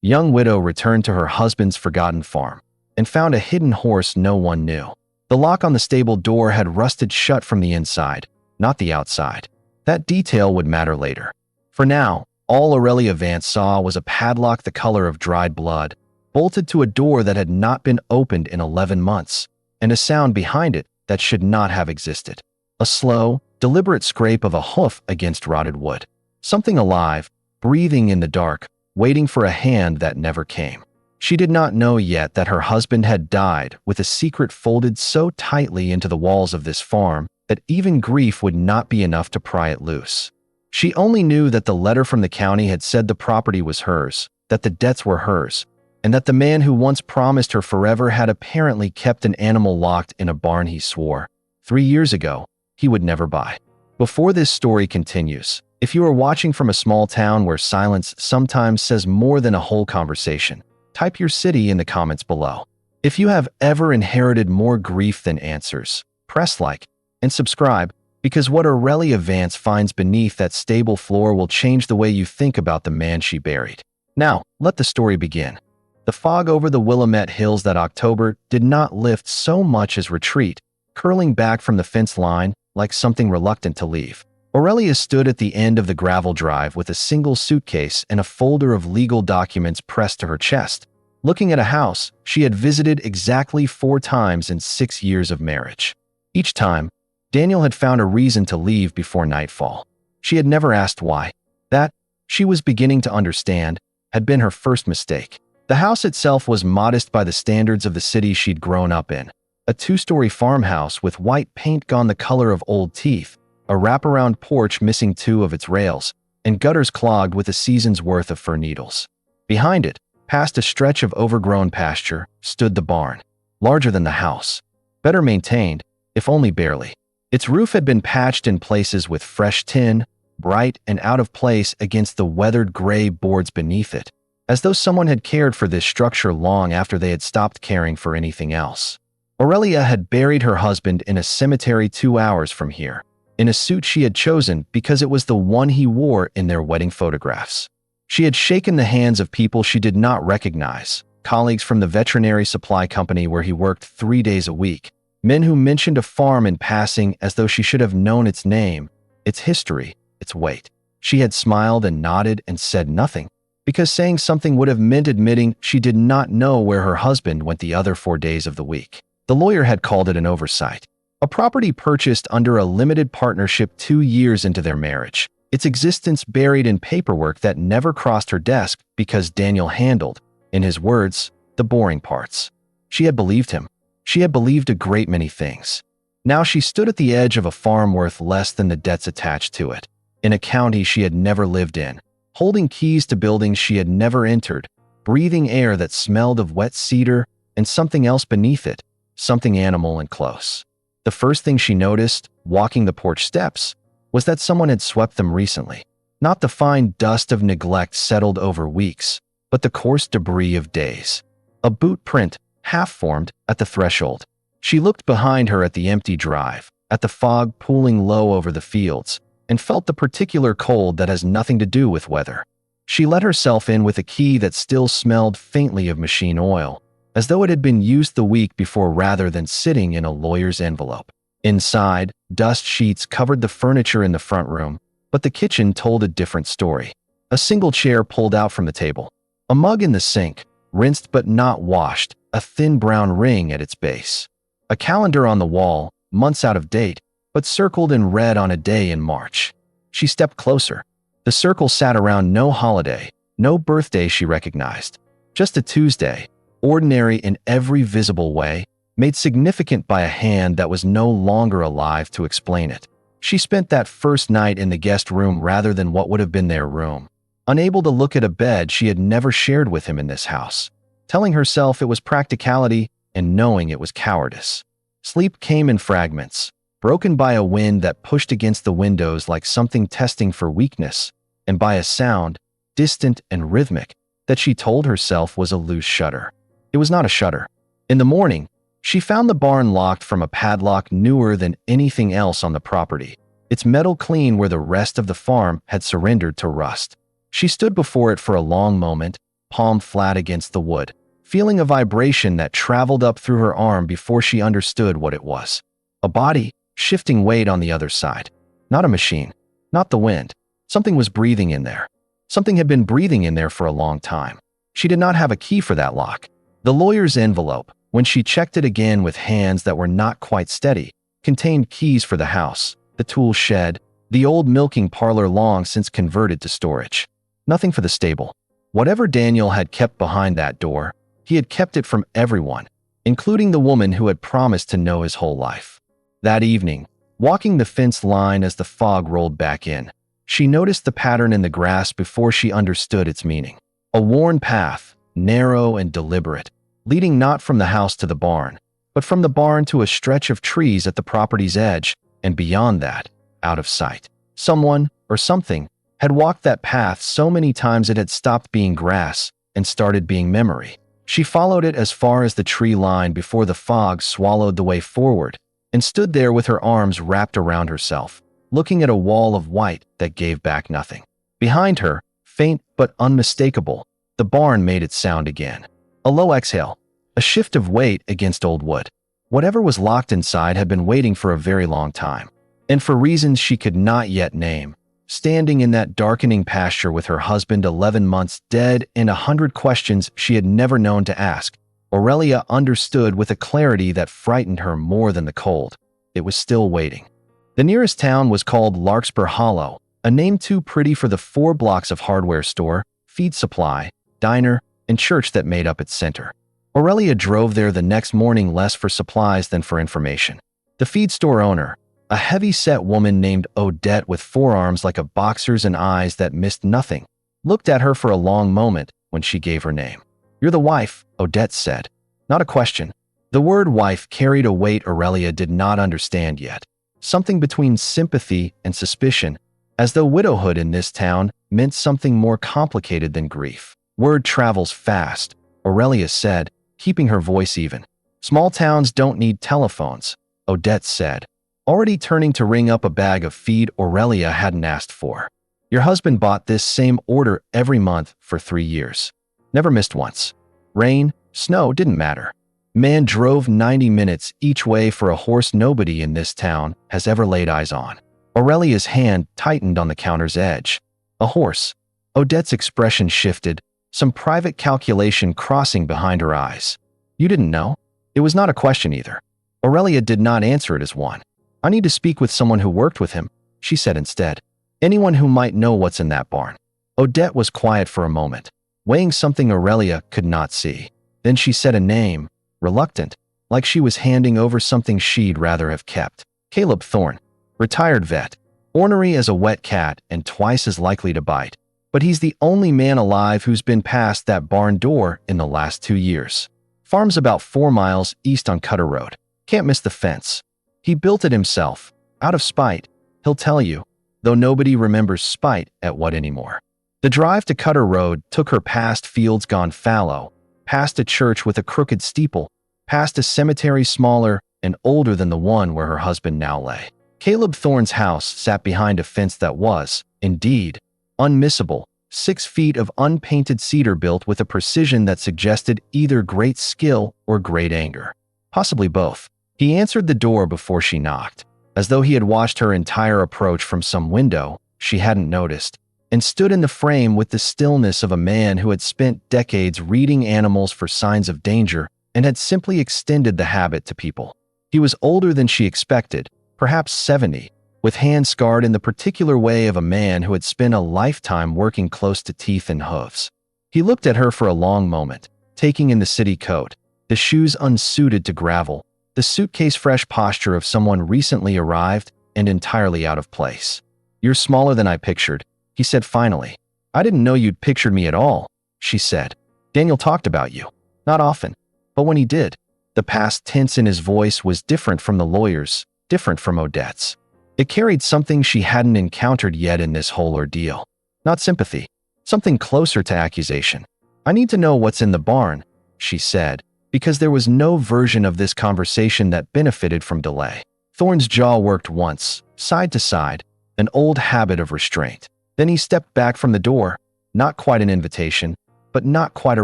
young widow returned to her husband's forgotten farm and found a hidden horse no one knew. The lock on the stable door had rusted shut from the inside, not the outside. That detail would matter later. For now, all Aurelia Vance saw was a padlock the color of dried blood, bolted to a door that had not been opened in 11 months, and a sound behind it that should not have existed. A slow, deliberate scrape of a hoof against rotted wood. Something alive, breathing in the dark, waiting for a hand that never came. She did not know yet that her husband had died with a secret folded so tightly into the walls of this farm that even grief would not be enough to pry it loose. She only knew that the letter from the county had said the property was hers, that the debts were hers, and that the man who once promised her forever had apparently kept an animal locked in a barn he swore, 3 years ago, he would never buy. Before this story continues, if you are watching from a small town where silence sometimes says more than a whole conversation, type your city in the comments below. If you have ever inherited more grief than answers, press like and subscribe, because what Aurelia Vance finds beneath that stable floor will change the way you think about the man she buried. Now, let the story begin. The fog over the Willamette Hills that October did not lift so much as retreat, curling back from the fence line like something reluctant to leave. Aurelia stood at the end of the gravel drive with a single suitcase and a folder of legal documents pressed to her chest, looking at a house she had visited exactly 4 times in 6 years of marriage. Each time, Daniel had found a reason to leave before nightfall. She had never asked why. That, she was beginning to understand, had been her first mistake. The house itself was modest by the standards of the city she'd grown up in. A 2-story farmhouse with white paint gone the color of old teeth, a wraparound porch missing 2 of its rails, and gutters clogged with a season's worth of fir needles. Behind it, past a stretch of overgrown pasture, stood the barn, larger than the house, better maintained, if only barely. Its roof had been patched in places with fresh tin, bright and out of place against the weathered gray boards beneath it, as though someone had cared for this structure long after they had stopped caring for anything else. Aurelia had buried her husband in a cemetery 2 hours from here, in a suit she had chosen because it was the one he wore in their wedding photographs. She had shaken the hands of people she did not recognize, colleagues from the veterinary supply company where he worked 3 days a week, men who mentioned a farm in passing as though she should have known its name, its history, its weight. She had smiled and nodded and said nothing, because saying something would have meant admitting she did not know where her husband went the other 4 days of the week. The lawyer had called it an oversight. A property purchased under a limited partnership 2 years into their marriage, its existence buried in paperwork that never crossed her desk because Daniel handled, in his words, the boring parts. She had believed him. She had believed a great many things. Now she stood at the edge of a farm worth less than the debts attached to it, in a county she had never lived in, holding keys to buildings she had never entered, breathing air that smelled of wet cedar and something else beneath it, something animal and close. The first thing she noticed, walking the porch steps, was that someone had swept them recently. Not the fine dust of neglect settled over weeks, but the coarse debris of days. A boot print, half-formed, at the threshold. She looked behind her at the empty drive, at the fog pooling low over the fields, and felt the particular cold that has nothing to do with weather. She let herself in with a key that still smelled faintly of machine oil, as though it had been used the week before rather than sitting in a lawyer's envelope. Inside, dust sheets covered the furniture in the front room, but the kitchen told a different story. A single chair pulled out from the table. A mug in the sink, rinsed but not washed, a thin brown ring at its base. A calendar on the wall, months out of date, but circled in red on a day in March. She stepped closer. The circle sat around no holiday, no birthday she recognized. Just a Tuesday, ordinary in every visible way, made significant by a hand that was no longer alive to explain it. She spent that first night in the guest room rather than what would have been their room, unable to look at a bed she had never shared with him in this house, telling herself it was practicality and knowing it was cowardice. Sleep came in fragments, broken by a wind that pushed against the windows like something testing for weakness, and by a sound, distant and rhythmic, that she told herself was a loose shutter. It was not a shutter. In the morning, she found the barn locked from a padlock newer than anything else on the property, its metal clean where the rest of the farm had surrendered to rust. She stood before it for a long moment, palm flat against the wood, feeling a vibration that traveled up through her arm before she understood what it was. A body, shifting weight on the other side. Not a machine. Not the wind. Something was breathing in there. Something had been breathing in there for a long time. She did not have a key for that lock. The lawyer's envelope, when she checked it again with hands that were not quite steady, contained keys for the house, the tool shed, the old milking parlor long since converted to storage. Nothing for the stable. Whatever Daniel had kept behind that door, he had kept it from everyone, including the woman who had promised to know his whole life. That evening, walking the fence line as the fog rolled back in, she noticed the pattern in the grass before she understood its meaning. A worn path, narrow and deliberate, leading not from the house to the barn, but from the barn to a stretch of trees at the property's edge, and beyond that, out of sight. Someone, or something, had walked that path so many times it had stopped being grass and started being memory. She followed it as far as the tree line before the fog swallowed the way forward, and stood there with her arms wrapped around herself, looking at a wall of white that gave back nothing. Behind her, faint but unmistakable, the barn made its sound again. A low exhale, a shift of weight against old wood. Whatever was locked inside had been waiting for a very long time, and for reasons she could not yet name, standing in that darkening pasture with her husband 11 months dead and 100 questions she had never known to ask, Aurelia understood with a clarity that frightened her more than the cold. It was still waiting. The nearest town was called Larkspur Hollow, a name too pretty for the 4 blocks of hardware store, feed supply, diner, and church that made up its center. Aurelia drove there the next morning less for supplies than for information. The feed store owner, a heavy-set woman named Odette with forearms like a boxer's and eyes that missed nothing, looked at her for a long moment when she gave her name. "You're the wife," Odette said. Not a question. The word wife carried a weight Aurelia did not understand yet. Something between sympathy and suspicion, as though widowhood in this town meant something more complicated than grief. "Word travels fast," Aurelia said, keeping her voice even. "Small towns don't need telephones," Odette said, already turning to ring up a bag of feed Aurelia hadn't asked for. "Your husband bought this same order every month for 3 years. Never missed once. Rain, snow, didn't matter. Man drove 90 minutes each way for a horse nobody in this town has ever laid eyes on." Aurelia's hand tightened on the counter's edge. A horse. Odette's expression shifted, some private calculation crossing behind her eyes. "You didn't know?" It was not a question either. Aurelia did not answer it as one. "I need to speak with someone who worked with him," she said instead. "Anyone who might know what's in that barn." Odette was quiet for a moment, weighing something Aurelia could not see. Then she said a name, reluctant, like she was handing over something she'd rather have kept. "Caleb Thorne. Retired vet. Ornery as a wet cat and twice as likely to bite. But he's the only man alive who's been past that barn door in the last 2 years. Farm's about 4 miles east on Cutter Road. Can't miss the fence. He built it himself, out of spite, he'll tell you, though nobody remembers spite at what anymore." The drive to Cutter Road took her past fields gone fallow, past a church with a crooked steeple, past a cemetery smaller and older than the one where her husband now lay. Caleb Thorne's house sat behind a fence that was, indeed, unmissable, 6 feet of unpainted cedar built with a precision that suggested either great skill or great anger. Possibly both. He answered the door before she knocked, as though he had watched her entire approach from some window she hadn't noticed, and stood in the frame with the stillness of a man who had spent decades reading animals for signs of danger and had simply extended the habit to people. He was older than she expected, perhaps 70, with hands scarred in the particular way of a man who had spent a lifetime working close to teeth and hooves. He looked at her for a long moment, taking in the city coat, the shoes unsuited to gravel, the suitcase fresh posture of someone recently arrived and entirely out of place. "You're smaller than I pictured," he said finally. "I didn't know you'd pictured me at all," she said. "Daniel talked about you. Not often, but when he did." The past tense in his voice was different from the lawyer's, different from Odette's. It carried something she hadn't encountered yet in this whole ordeal. Not sympathy, something closer to accusation. "I need to know what's in the barn," she said, because there was no version of this conversation that benefited from delay. Thorne's jaw worked once, side to side, an old habit of restraint. Then he stepped back from the door, not quite an invitation, but not quite a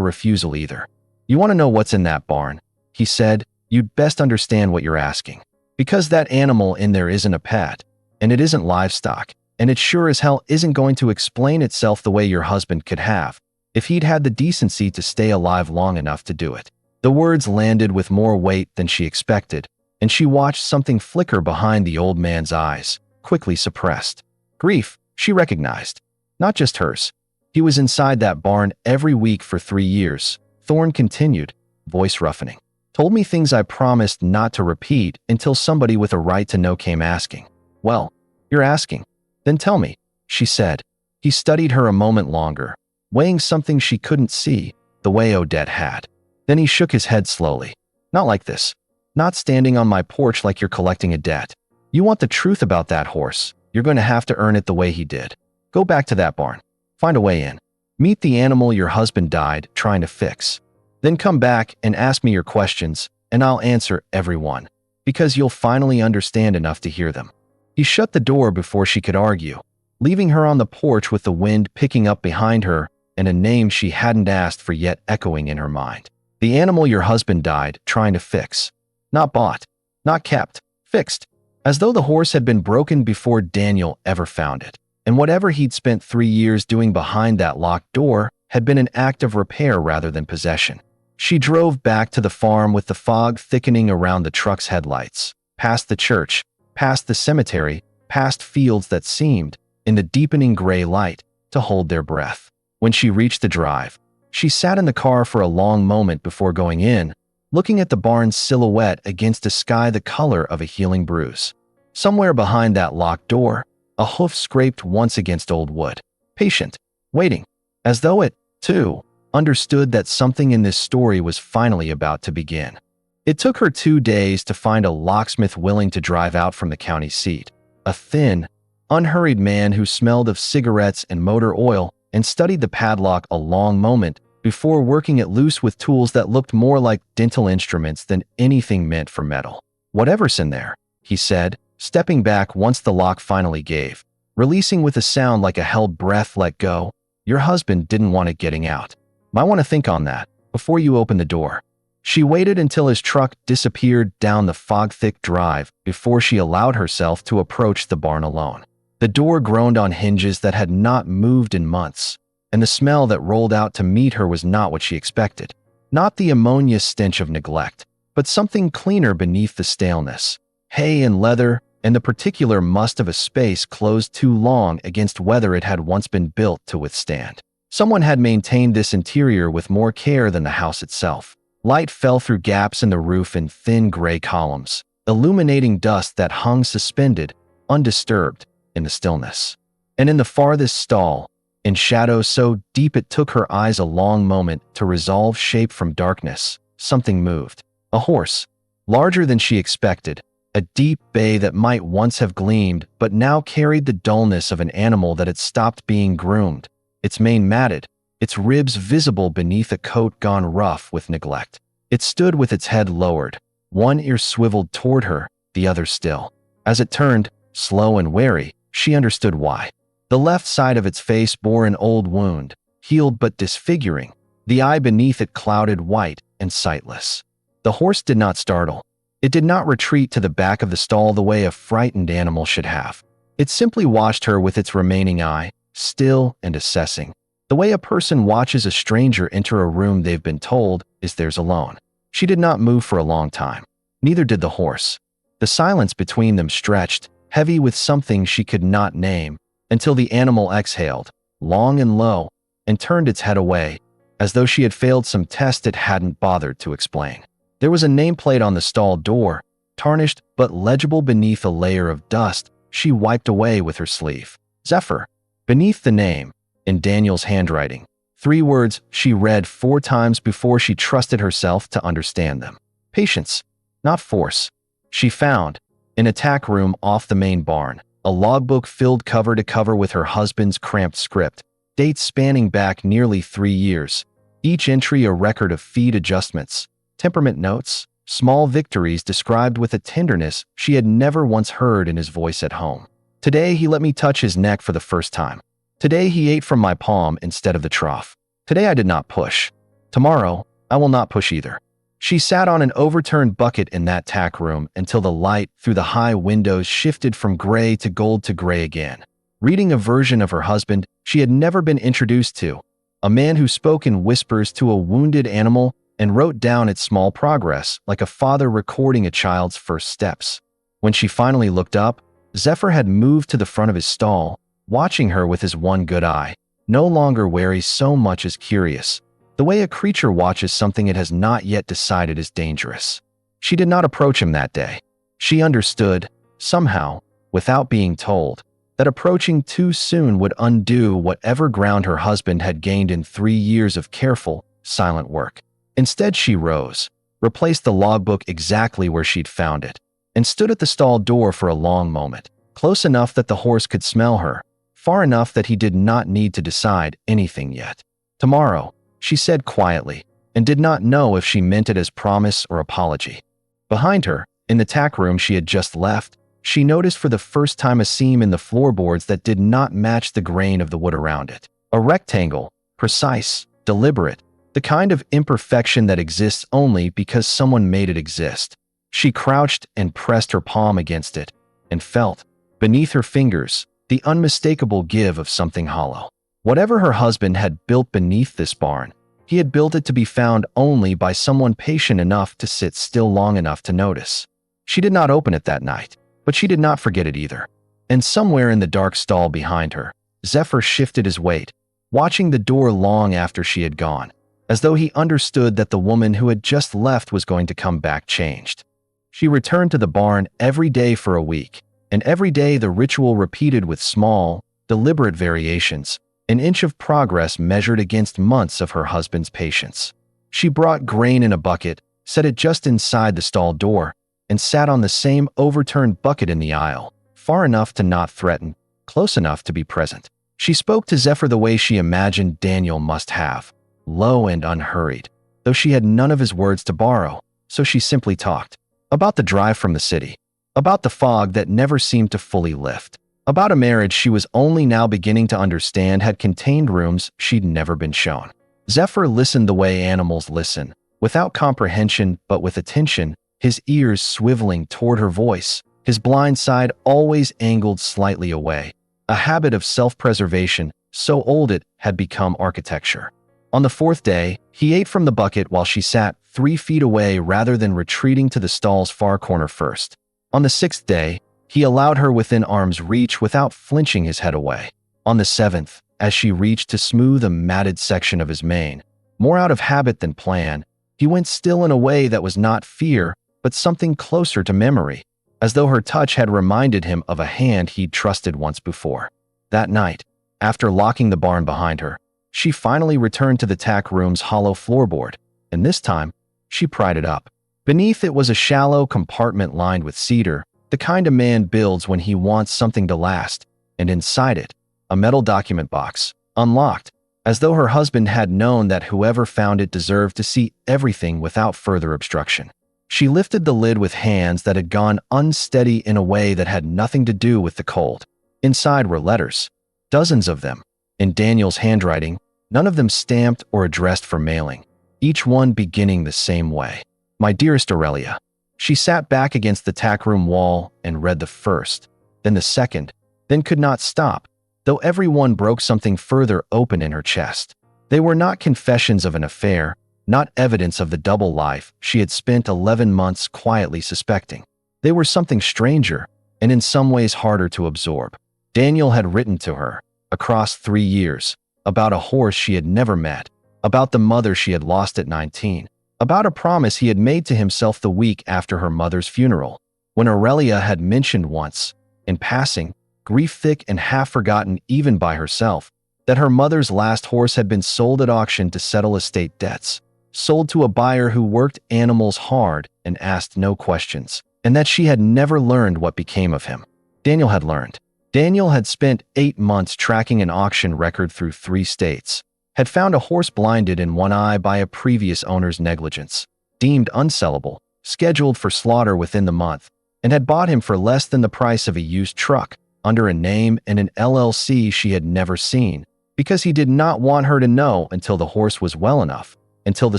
refusal either. "You want to know what's in that barn?" he said. "You'd best understand what you're asking. Because that animal in there isn't a pet, and it isn't livestock, and it sure as hell isn't going to explain itself the way your husband could have, if he'd had the decency to stay alive long enough to do it." The words landed with more weight than she expected, and she watched something flicker behind the old man's eyes, quickly suppressed. Grief, she recognized. Not just hers. He was inside that barn every week for 3 years. Thorne continued, voice roughening. "Told me things I promised not to repeat until somebody with a right to know came asking." "Well, you're asking. Then tell me," she said. He studied her a moment longer, weighing something she couldn't see, the way Odette had. Then he shook his head slowly. "Not like this. Not standing on my porch like you're collecting a debt. You want the truth about that horse, you're going to have to earn it the way he did. Go back to that barn. Find a way in. Meet the animal your husband died trying to fix. Then come back and ask me your questions, and I'll answer every one, because you'll finally understand enough to hear them." He shut the door before she could argue, leaving her on the porch with the wind picking up behind her and a name she hadn't asked for yet echoing in her mind. "The animal your husband died trying to fix. Not bought, not kept, fixed. As though the horse had been broken before Daniel ever found it. And whatever he'd spent 3 years doing behind that locked door had been an act of repair rather than possession." She drove back to the farm with the fog thickening around the truck's headlights, past the church, past the cemetery, past fields that seemed, in the deepening gray light, to hold their breath. When she reached the drive, she sat in the car for a long moment before going in, looking at the barn's silhouette against a sky the color of a healing bruise. Somewhere behind that locked door, a hoof scraped once against old wood. Patient, waiting, as though it, too, understood that something in this story was finally about to begin. It took her 2 days to find a locksmith willing to drive out from the county seat. A thin, unhurried man who smelled of cigarettes and motor oil and studied the padlock a long moment before working it loose with tools that looked more like dental instruments than anything meant for metal. "Whatever's in there," he said, stepping back once the lock finally gave, releasing with a sound like a held breath let go. "Your husband didn't want it getting out. Might want to think on that before you open the door." She waited until his truck disappeared down the fog-thick drive before she allowed herself to approach the barn alone. The door groaned on hinges that had not moved in months, and the smell that rolled out to meet her was not what she expected. Not the ammonia stench of neglect, but something cleaner beneath the staleness. Hay and leather, and the particular must of a space closed too long against weather it had once been built to withstand. Someone had maintained this interior with more care than the house itself. Light fell through gaps in the roof in thin gray columns, illuminating dust that hung suspended, undisturbed, in the stillness. And in the farthest stall, in shadow so deep it took her eyes a long moment to resolve shape from darkness, something moved. A horse, larger than she expected, a deep bay that might once have gleamed but now carried the dullness of an animal that had stopped being groomed, its mane matted, its ribs visible beneath a coat gone rough with neglect. It stood with its head lowered, one ear swiveled toward her, the other still. As it turned, slow and wary, she understood why. The left side of its face bore an old wound, healed but disfiguring, the eye beneath it clouded white and sightless. The horse did not startle. It did not retreat to the back of the stall the way a frightened animal should have. It simply watched her with its remaining eye, still and assessing, the way a person watches a stranger enter a room they've been told is theirs alone. She did not move for a long time. Neither did the horse. The silence between them stretched, heavy with something she could not name, until the animal exhaled, long and low, and turned its head away, as though she had failed some test it hadn't bothered to explain. There was a nameplate on the stall door, tarnished but legible beneath a layer of dust she wiped away with her sleeve. Zephyr. Beneath the name, in Daniel's handwriting, 3 words she read 4 times before she trusted herself to understand them. Patience, not force. She found, in a tack room off the main barn, a logbook filled cover to cover with her husband's cramped script, dates spanning back nearly 3 years, each entry a record of feed adjustments, temperament notes, small victories described with a tenderness she had never once heard in his voice at home. Today he let me touch his neck for the first time. Today he ate from my palm instead of the trough. Today I did not push. Tomorrow, I will not push either. She sat on an overturned bucket in that tack room until the light through the high windows shifted from gray to gray again, reading a version of her husband she had never been introduced to, a man who spoke in whispers to a wounded animal and wrote down its small progress like a father recording a child's first steps. When she finally looked up, Zephyr had moved to the front of his stall, watching her with his one good eye, no longer wary so much as curious, the way a creature watches something it has not yet decided is dangerous. She did not approach him that day. She understood, somehow, without being told, that approaching too soon would undo whatever ground her husband had gained in 3 years of careful, silent work. Instead, she rose, replaced the logbook exactly where she'd found it, and stood at the stall door for a long moment, close enough that the horse could smell her, far enough that he did not need to decide anything yet. Tomorrow, she said quietly, and did not know if she meant it as promise or apology. Behind her, in the tack room she had just left, she noticed for the first time a seam in the floorboards that did not match the grain of the wood around it. A rectangle, precise, deliberate, the kind of imperfection that exists only because someone made it exist. She crouched and pressed her palm against it, and felt, beneath her fingers, the unmistakable give of something hollow. Whatever her husband had built beneath this barn, he had built it to be found only by someone patient enough to sit still long enough to notice. She did not open it that night, but she did not forget it either. And somewhere in the dark stall behind her, Zephyr shifted his weight, watching the door long after she had gone, as though he understood that the woman who had just left was going to come back changed. She returned to the barn every day for a week, and every day the ritual repeated with small, deliberate variations, an inch of progress measured against months of her husband's patience. She brought grain in a bucket, set it just inside the stall door, and sat on the same overturned bucket in the aisle, far enough to not threaten, close enough to be present. She spoke to Zephyr the way she imagined Daniel must have, low and unhurried, though she had none of his words to borrow, so she simply talked. About the drive from the city, about the fog that never seemed to fully lift, about a marriage she was only now beginning to understand had contained rooms she'd never been shown. Zephyr listened the way animals listen, without comprehension but with attention, his ears swiveling toward her voice, his blind side always angled slightly away, a habit of self-preservation so old it had become architecture. On the 4th day, he ate from the bucket while she sat 3 feet away rather than retreating to the stall's far corner first. On the 6th day, he allowed her within arm's reach without flinching his head away. On the 7th, as she reached to smooth a matted section of his mane, more out of habit than plan, he went still in a way that was not fear, but something closer to memory, as though her touch had reminded him of a hand he'd trusted once before. That night, after locking the barn behind her, she finally returned to the tack room's hollow floorboard, and this time, she pried it up. Beneath it was a shallow compartment lined with cedar, the kind a man builds when he wants something to last, and inside it, a metal document box, unlocked, as though her husband had known that whoever found it deserved to see everything without further obstruction. She lifted the lid with hands that had gone unsteady in a way that had nothing to do with the cold. Inside were letters, dozens of them, in Daniel's handwriting, none of them stamped or addressed for mailing, each one beginning the same way. My dearest Aurelia. She sat back against the tack room wall and read the first, then the second, then could not stop, though every one broke something further open in her chest. They were not confessions of an affair, not evidence of the double life she had spent 11 months quietly suspecting. They were something stranger, and in some ways harder to absorb. Daniel had written to her, across 3 years, about a horse she had never met, about the mother she had lost at 19, about a promise he had made to himself the week after her mother's funeral, when Aurelia had mentioned once, in passing, grief-thick and half-forgotten even by herself, that her mother's last horse had been sold at auction to settle estate debts, sold to a buyer who worked animals hard and asked no questions, and that she had never learned what became of him. Daniel had learned. Daniel had spent 8 months tracking an auction record through 3 states, had found a horse blinded in one eye by a previous owner's negligence, deemed unsellable, scheduled for slaughter within the month, and had bought him for less than the price of a used truck, under a name and an LLC she had never seen, because he did not want her to know until the horse was well enough, until the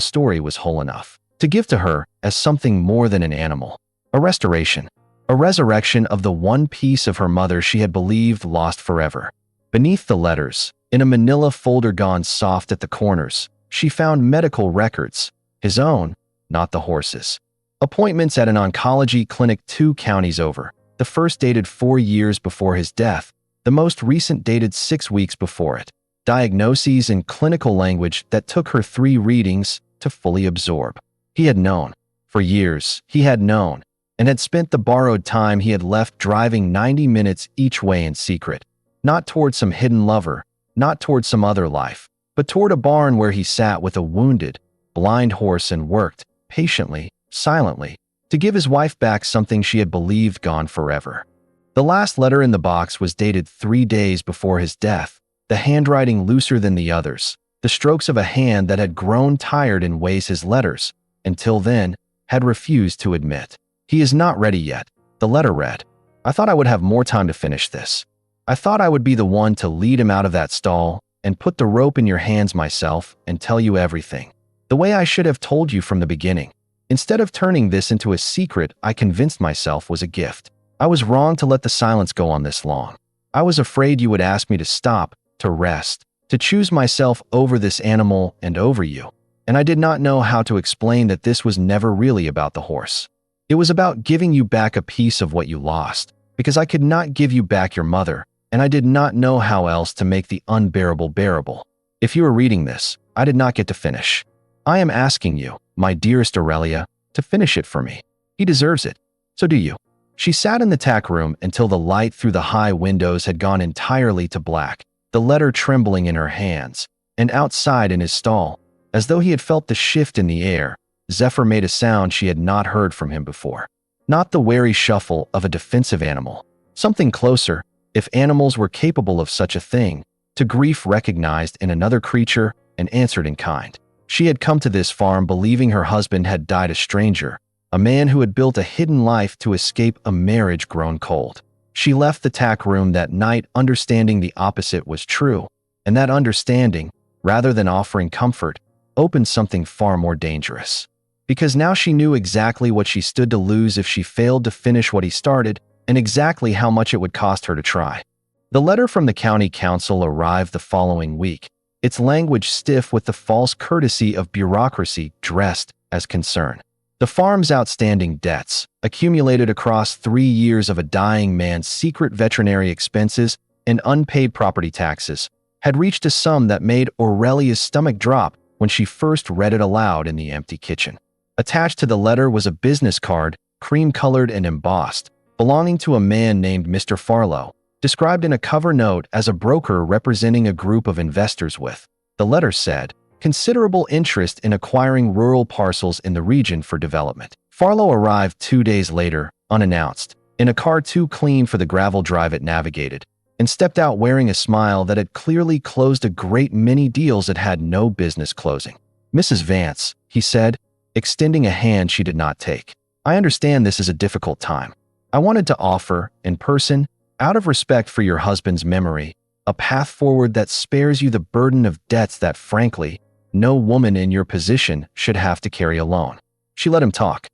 story was whole enough, to give to her as something more than an animal. A restoration, a resurrection of the one piece of her mother she had believed lost forever. Beneath the letters, in a manila folder gone soft at the corners, she found medical records, his own, not the horse's. Appointments at an oncology clinic 2 counties over, the first dated 4 years before his death, the most recent dated 6 weeks before it. Diagnoses in clinical language that took her 3 readings to fully absorb. He had known. For years, he had known, and had spent the borrowed time he had left driving 90 minutes each way in secret. Not toward some hidden lover, not toward some other life, but toward a barn where he sat with a wounded, blind horse and worked, patiently, silently, to give his wife back something she had believed gone forever. The last letter in the box was dated 3 days before his death, the handwriting looser than the others, the strokes of a hand that had grown tired in ways his letters, until then, had refused to admit. "He is not ready yet," the letter read. "I thought I would have more time to finish this. I thought I would be the one to lead him out of that stall and put the rope in your hands myself and tell you everything. The way I should have told you from the beginning. Instead of turning this into a secret I convinced myself was a gift. I was wrong to let the silence go on this long. I was afraid you would ask me to stop, to rest, to choose myself over this animal and over you. And I did not know how to explain that this was never really about the horse. It was about giving you back a piece of what you lost, because I could not give you back your mother, and I did not know how else to make the unbearable bearable. If you are reading this, I did not get to finish. I am asking you, my dearest Aurelia, to finish it for me. He deserves it. So do you." She sat in the tack room until the light through the high windows had gone entirely to black, the letter trembling in her hands, and outside in his stall, as though he had felt the shift in the air, Zephyr made a sound she had not heard from him before. Not the wary shuffle of a defensive animal. Something closer, if animals were capable of such a thing, to grief recognized in another creature and answered in kind. She had come to this farm believing her husband had died a stranger, a man who had built a hidden life to escape a marriage grown cold. She left the tack room that night understanding the opposite was true, and that understanding, rather than offering comfort, opened something far more dangerous. Because now she knew exactly what she stood to lose if she failed to finish what he started, and exactly how much it would cost her to try. The letter from the county council arrived the following week, its language stiff with the false courtesy of bureaucracy dressed as concern. The farm's outstanding debts, accumulated across 3 years of a dying man's secret veterinary expenses and unpaid property taxes, had reached a sum that made Aurelia's stomach drop when she first read it aloud in the empty kitchen. Attached to the letter was a business card, cream-colored and embossed, belonging to a man named Mr. Farlow, described in a cover note as a broker representing a group of investors with, the letter said, considerable interest in acquiring rural parcels in the region for development. Farlow arrived 2 days later, unannounced, in a car too clean for the gravel drive it navigated, and stepped out wearing a smile that had clearly closed a great many deals it had no business closing. "Mrs. Vance," he said, extending a hand she did not take. "I understand this is a difficult time. I wanted to offer, in person, out of respect for your husband's memory, a path forward that spares you the burden of debts that, frankly, no woman in your position should have to carry alone." She let him talk.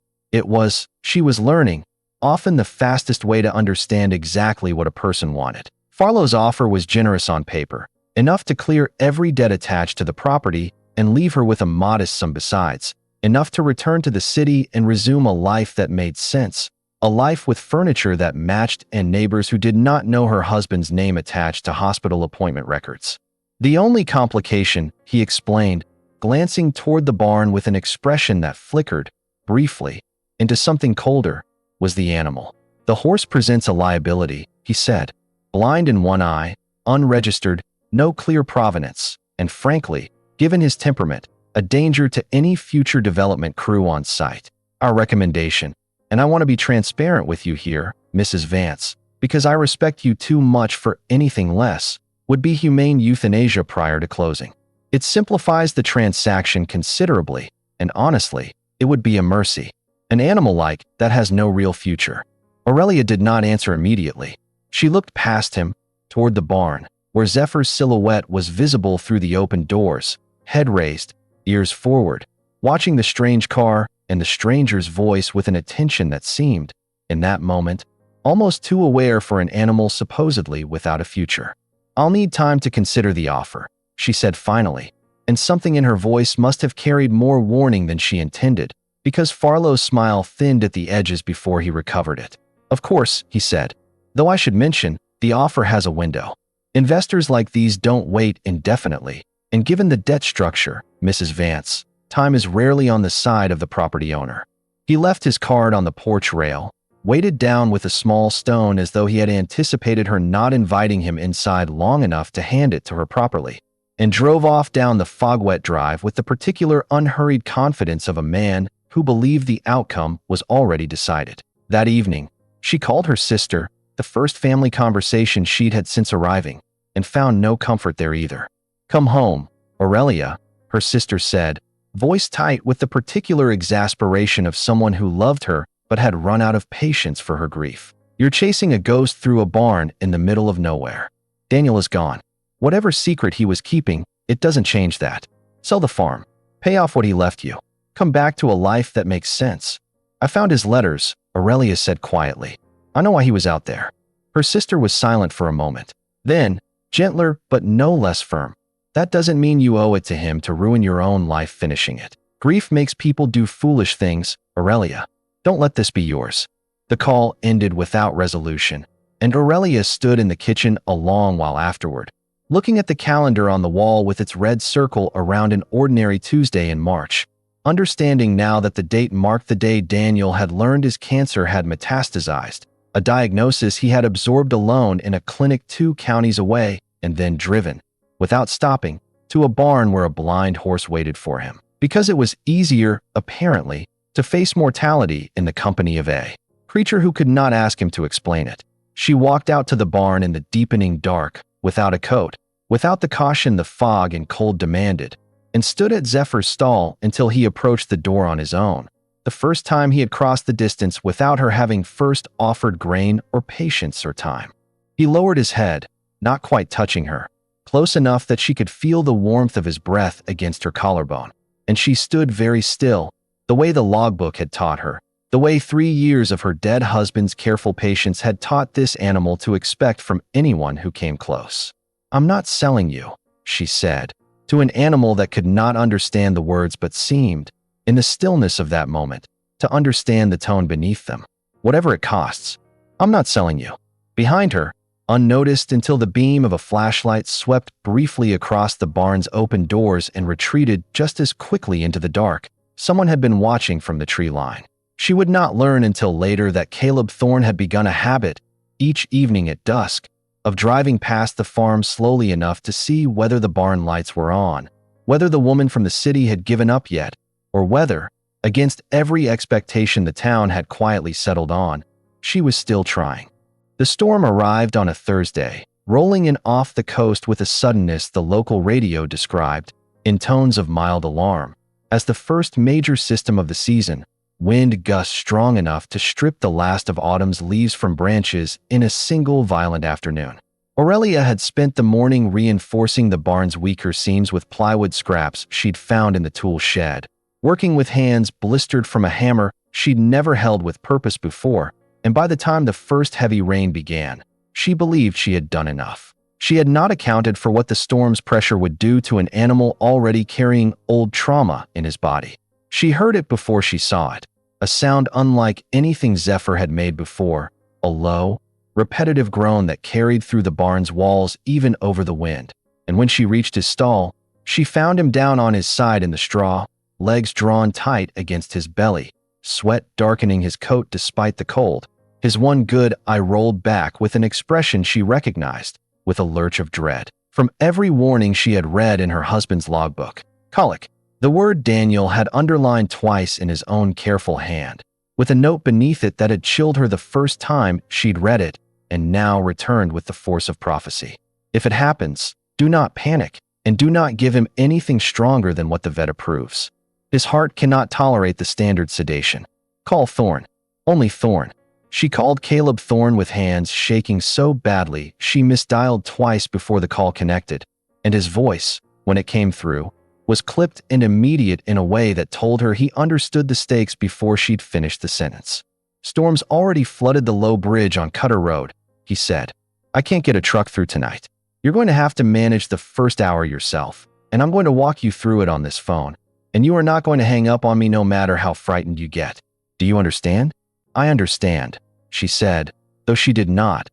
She was learning, often the fastest way to understand exactly what a person wanted. Farlow's offer was generous on paper, enough to clear every debt attached to the property and leave her with a modest sum besides, enough to return to the city and resume a life that made sense, a life with furniture that matched and neighbors who did not know her husband's name attached to hospital appointment records. The only complication, he explained, glancing toward the barn with an expression that flickered, briefly, into something colder, was the animal. "The horse presents a liability," he said, "blind in one eye, unregistered, no clear provenance, and frankly, given his temperament, a danger to any future development crew on site. Our recommendation, and I want to be transparent with you here, Mrs. Vance, because I respect you too much for anything less, would be humane euthanasia prior to closing. It simplifies the transaction considerably, and honestly, it would be a mercy. An animal like that has no real future." Aurelia did not answer immediately. She looked past him, toward the barn, where Zephyr's silhouette was visible through the open doors, head raised, ears forward, watching the strange car and the stranger's voice with an attention that seemed, in that moment, almost too aware for an animal supposedly without a future. "I'll need time to consider the offer," she said finally, and something in her voice must have carried more warning than she intended, because Farlow's smile thinned at the edges before he recovered it. "Of course," he said, "though I should mention, the offer has a window. Investors like these don't wait indefinitely, and given the debt structure, Mrs. Vance, time is rarely on the side of the property owner." He left his card on the porch rail, weighted down with a small stone as though he had anticipated her not inviting him inside long enough to hand it to her properly, and drove off down the fog-wet drive with the particular unhurried confidence of a man who believed the outcome was already decided. That evening, she called her sister, the first family conversation she'd had since arriving, and found no comfort there either. "Come home, Aurelia," her sister said, voice tight with the particular exasperation of someone who loved her but had run out of patience for her grief. "You're chasing a ghost through a barn in the middle of nowhere. Daniel is gone. Whatever secret he was keeping, it doesn't change that. Sell the farm. Pay off what he left you. Come back to a life that makes sense." "I found his letters," Aurelia said quietly. "I know why he was out there." Her sister was silent for a moment. Then, gentler but no less firm, "That doesn't mean you owe it to him to ruin your own life finishing it. Grief makes people do foolish things, Aurelia. Don't let this be yours." The call ended without resolution, and Aurelia stood in the kitchen a long while afterward, looking at the calendar on the wall with its red circle around an ordinary Tuesday in March, understanding now that the date marked the day Daniel had learned his cancer had metastasized, a diagnosis he had absorbed alone in a clinic 2 counties away, and then driven, without stopping, to a barn where a blind horse waited for him, because it was easier, apparently, to face mortality in the company of a creature who could not ask him to explain it. She walked out to the barn in the deepening dark, without a coat, without the caution the fog and cold demanded, and stood at Zephyr's stall until he approached the door on his own, the first time he had crossed the distance without her having first offered grain or patience or time. He lowered his head, not quite touching her, close enough that she could feel the warmth of his breath against her collarbone, and she stood very still, the way the logbook had taught her, the way 3 years of her dead husband's careful patience had taught this animal to expect from anyone who came close. "I'm not selling you," she said, to an animal that could not understand the words but seemed, in the stillness of that moment, to understand the tone beneath them. "Whatever it costs. I'm not selling you." Behind her, unnoticed until the beam of a flashlight swept briefly across the barn's open doors and retreated just as quickly into the dark, someone had been watching from the tree line. She would not learn until later that Caleb Thorne had begun a habit, each evening at dusk, of driving past the farm slowly enough to see whether the barn lights were on, whether the woman from the city had given up yet, or whether, against every expectation the town had quietly settled on, she was still trying. The storm arrived on a Thursday, rolling in off the coast with a suddenness the local radio described, in tones of mild alarm, as the first major system of the season, wind gusts strong enough to strip the last of autumn's leaves from branches in a single violent afternoon. Aurelia had spent the morning reinforcing the barn's weaker seams with plywood scraps she'd found in the tool shed, working with hands blistered from a hammer she'd never held with purpose before, and by the time the first heavy rain began, she believed she had done enough. She had not accounted for what the storm's pressure would do to an animal already carrying old trauma in his body. She heard it before she saw it, a sound unlike anything Zephyr had made before, a low, repetitive groan that carried through the barn's walls even over the wind. And when she reached his stall, she found him down on his side in the straw, legs drawn tight against his belly, sweat darkening his coat despite the cold. His one good eye rolled back with an expression she recognized, with a lurch of dread, from every warning she had read in her husband's logbook. Colic. The word Daniel had underlined twice in his own careful hand, with a note beneath it that had chilled her the first time she'd read it, and now returned with the force of prophecy. If it happens, do not panic, and do not give him anything stronger than what the vet approves. His heart cannot tolerate the standard sedation. Call Thorne. Only Thorne. She called Caleb Thorne with hands shaking so badly she misdialed twice before the call connected, and his voice, when it came through, was clipped and immediate in a way that told her he understood the stakes before she'd finished the sentence. "Storm's already flooded the low bridge on Cutter Road," he said. "I can't get a truck through tonight. You're going to have to manage the first hour yourself, and I'm going to walk you through it on this phone, and you are not going to hang up on me no matter how frightened you get. Do you understand?" "I understand," she said, though she did not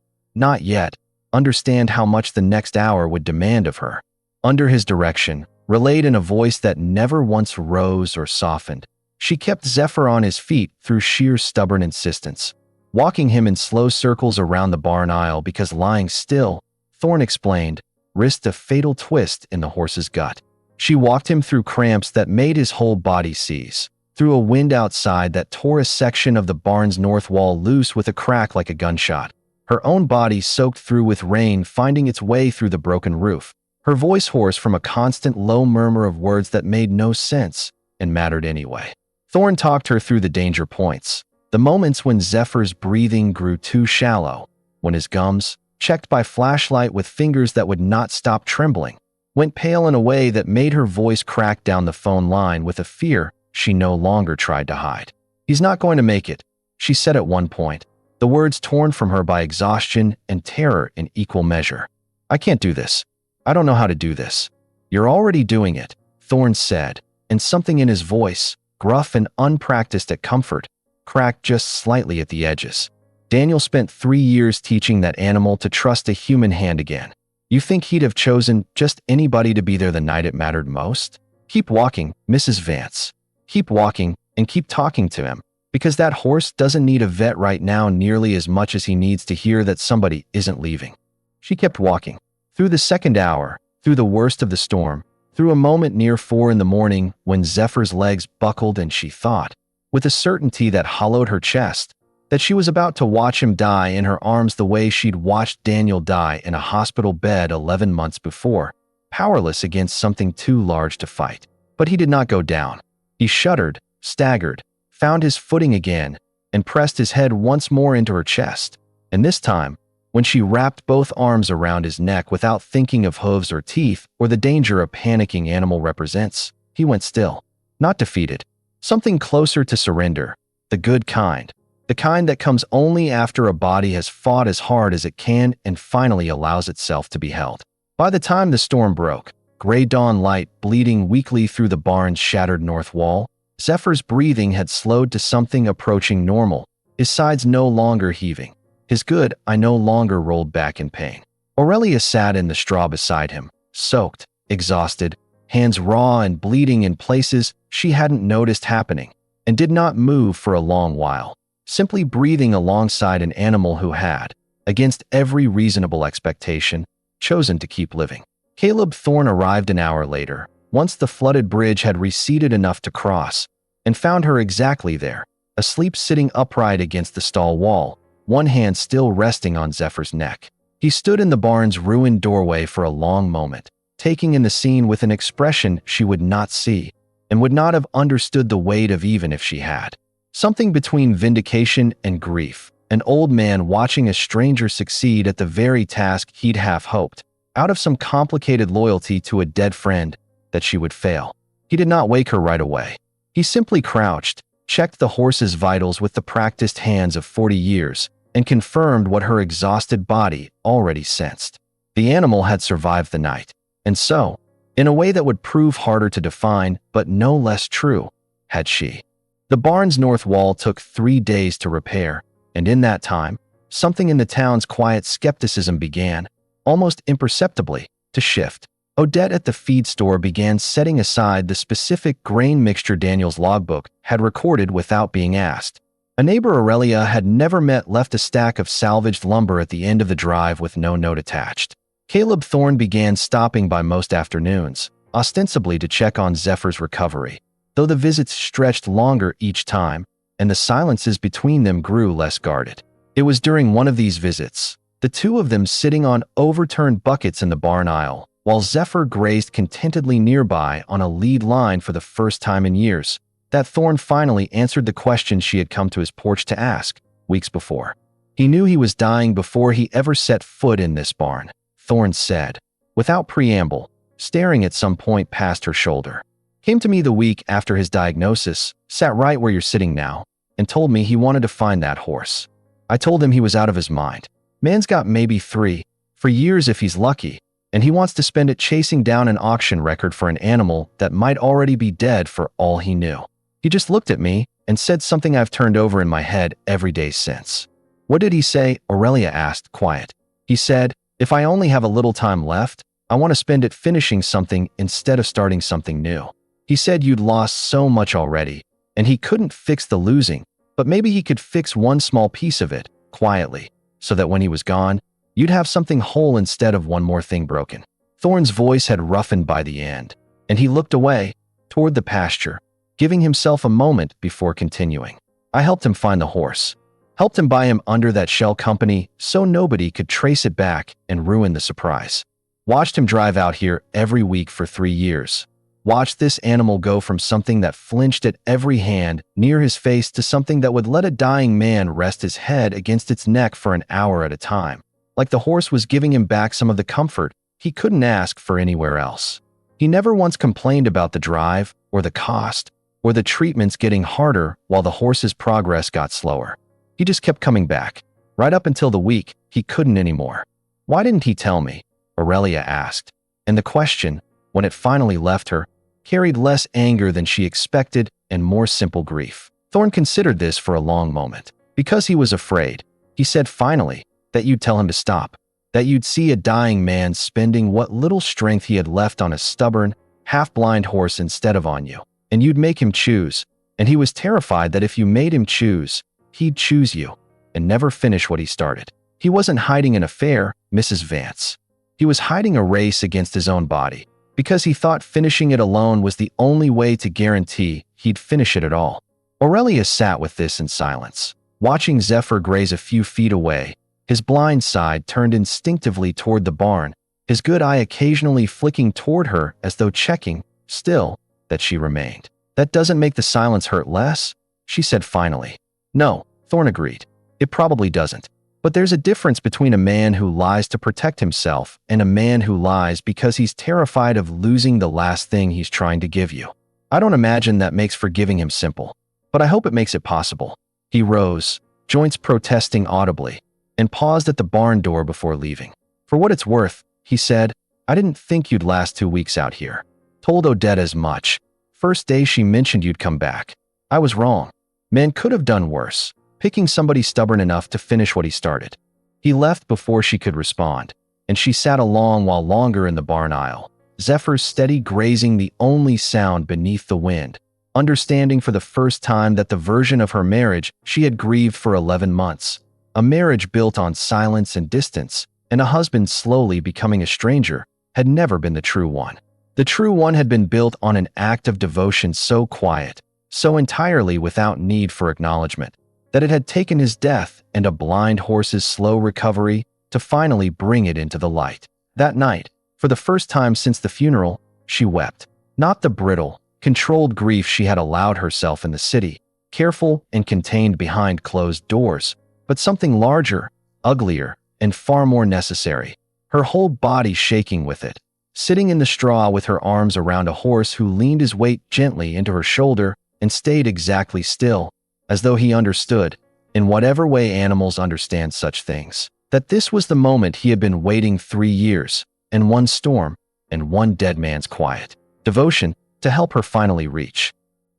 yet, understand how much the next hour would demand of her. Under his direction, relayed in a voice that never once rose or softened, she kept Zephyr on his feet through sheer stubborn insistence, walking him in slow circles around the barn aisle because lying still, Thorne explained, risked a fatal twist in the horse's gut. She walked him through cramps that made his whole body seize, through a wind outside that tore a section of the barn's north wall loose with a crack like a gunshot, her own body soaked through with rain finding its way through the broken roof, her voice hoarse from a constant low murmur of words that made no sense and mattered anyway. Thorne talked her through the danger points, the moments when Zephyr's breathing grew too shallow, when his gums, checked by flashlight with fingers that would not stop trembling, went pale in a way that made her voice crack down the phone line with a fear she no longer tried to hide. "He's not going to make it," she said at one point, the words torn from her by exhaustion and terror in equal measure. "I can't do this. I don't know how to do this." "You're already doing it," Thorne said, and something in his voice, gruff and unpracticed at comfort, cracked just slightly at the edges. "Daniel spent 3 years teaching that animal to trust a human hand again. You think he'd have chosen just anybody to be there the night it mattered most? Keep walking, Mrs. Vance. Keep walking and keep talking to him, because that horse doesn't need a vet right now nearly as much as he needs to hear that somebody isn't leaving." She kept walking. Through the second hour, through the worst of the storm, through a moment near 4 in the morning when Zephyr's legs buckled and she thought, with a certainty that hollowed her chest, that she was about to watch him die in her arms the way she'd watched Daniel die in a hospital bed 11 months before, powerless against something too large to fight. But he did not go down. He shuddered, staggered, found his footing again, and pressed his head once more into her chest. And this time, when she wrapped both arms around his neck without thinking of hooves or teeth or the danger a panicking animal represents, he went still. Not defeated. Something closer to surrender. The good kind. The kind that comes only after a body has fought as hard as it can and finally allows itself to be held. By the time the storm broke, gray dawn light bleeding weakly through the barn's shattered north wall, Zephyr's breathing had slowed to something approaching normal, his sides no longer heaving. His good eye no longer rolled back in pain. Aurelia sat in the straw beside him, soaked, exhausted, hands raw and bleeding in places she hadn't noticed happening, and did not move for a long while, simply breathing alongside an animal who had, against every reasonable expectation, chosen to keep living. Caleb Thorne arrived an hour later, once the flooded bridge had receded enough to cross, and found her exactly there, asleep sitting upright against the stall wall, one hand still resting on Zephyr's neck. He stood in the barn's ruined doorway for a long moment, taking in the scene with an expression she would not see, and would not have understood the weight of even if she had. Something between vindication and grief, an old man watching a stranger succeed at the very task he'd half hoped, out of some complicated loyalty to a dead friend, that she would fail. He did not wake her right away. He simply crouched, checked the horse's vitals with the practiced hands of 40 years, and confirmed what her exhausted body already sensed. The animal had survived the night, and so, in a way that would prove harder to define but no less true, had she. The barn's north wall took 3 days to repair, and in that time, something in the town's quiet skepticism began, almost imperceptibly, to shift. Odette at the feed store began setting aside the specific grain mixture Daniel's logbook had recorded without being asked. A neighbor Aurelia had never met left a stack of salvaged lumber at the end of the drive with no note attached. Caleb Thorne began stopping by most afternoons, ostensibly to check on Zephyr's recovery, though the visits stretched longer each time, and the silences between them grew less guarded. It was during one of these visits, the two of them sitting on overturned buckets in the barn aisle, while Zephyr grazed contentedly nearby on a lead line for the first time in years, that Thorne finally answered the question she had come to his porch to ask. weeks before. He knew he was dying before he ever set foot in this barn, Thorne said, without preamble, staring at some point past her shoulder. Came to me the week after his diagnosis, sat right where you're sitting now, and told me he wanted to find that horse. I told him he was out of his mind. Man's got maybe 3, for years if he's lucky, and he wants to spend it chasing down an auction record for an animal that might already be dead for all he knew. He just looked at me and said something I've turned over in my head every day since. What did he say? Aurelia asked, quiet. He said, if I only have a little time left, I want to spend it finishing something instead of starting something new. He said you'd lost so much already, and he couldn't fix the losing, but maybe he could fix one small piece of it, quietly, so that when he was gone, you'd have something whole instead of one more thing broken. Thorne's voice had roughened by the end, and he looked away, toward the pasture, giving himself a moment before continuing. I helped him find the horse. Helped him buy him under that shell company so nobody could trace it back and ruin the surprise. Watched him drive out here every week for 3 years. Watched this animal go from something that flinched at every hand near his face to something that would let a dying man rest his head against its neck for an hour at a time. Like the horse was giving him back some of the comfort he couldn't ask for anywhere else. He never once complained about the drive, or the cost, or the treatments getting harder while the horse's progress got slower. He just kept coming back, right up until the week he couldn't anymore. Why didn't he tell me? Aurelia asked, and the question, when it finally left her, carried less anger than she expected and more simple grief. Thorne considered this for a long moment. Because he was afraid, he said finally, that you'd tell him to stop, that you'd see a dying man spending what little strength he had left on a stubborn, half-blind horse instead of on you, and you'd make him choose, and he was terrified that if you made him choose, he'd choose you, and never finish what he started. He wasn't hiding an affair, Mrs. Vance. He was hiding a race against his own body, because he thought finishing it alone was the only way to guarantee he'd finish it at all. Aurelia sat with this in silence, watching Zephyr graze a few feet away, his blind side turned instinctively toward the barn, his good eye occasionally flicking toward her as though checking, still, that she remained. That doesn't make the silence hurt less, she said finally. No, Thorne agreed. It probably doesn't. But there's a difference between a man who lies to protect himself and a man who lies because he's terrified of losing the last thing he's trying to give you. I don't imagine that makes forgiving him simple, but I hope it makes it possible. He rose, joints protesting audibly, and paused at the barn door before leaving. For what it's worth, he said, I didn't think you'd last 2 weeks out here. Told Odette as much. First day she mentioned you'd come back. I was wrong. Man could have done worse, picking somebody stubborn enough to finish what he started. He left before she could respond, and she sat a long while longer in the barn aisle, Zephyr's steady grazing the only sound beneath the wind, understanding for the first time that the version of her marriage she had grieved for 11 months, a marriage built on silence and distance, and a husband slowly becoming a stranger, had never been the true one. The true one had been built on an act of devotion so quiet, so entirely without need for acknowledgement, that it had taken his death and a blind horse's slow recovery to finally bring it into the light. That night, for the first time since the funeral, she wept. Not the brittle, controlled grief she had allowed herself in the city, careful and contained behind closed doors, but something larger, uglier, and far more necessary, her whole body shaking with it, sitting in the straw with her arms around a horse who leaned his weight gently into her shoulder and stayed exactly still, as though he understood, in whatever way animals understand such things, that this was the moment he had been waiting 3 years, and one storm, and one dead man's quiet devotion to help her finally reach.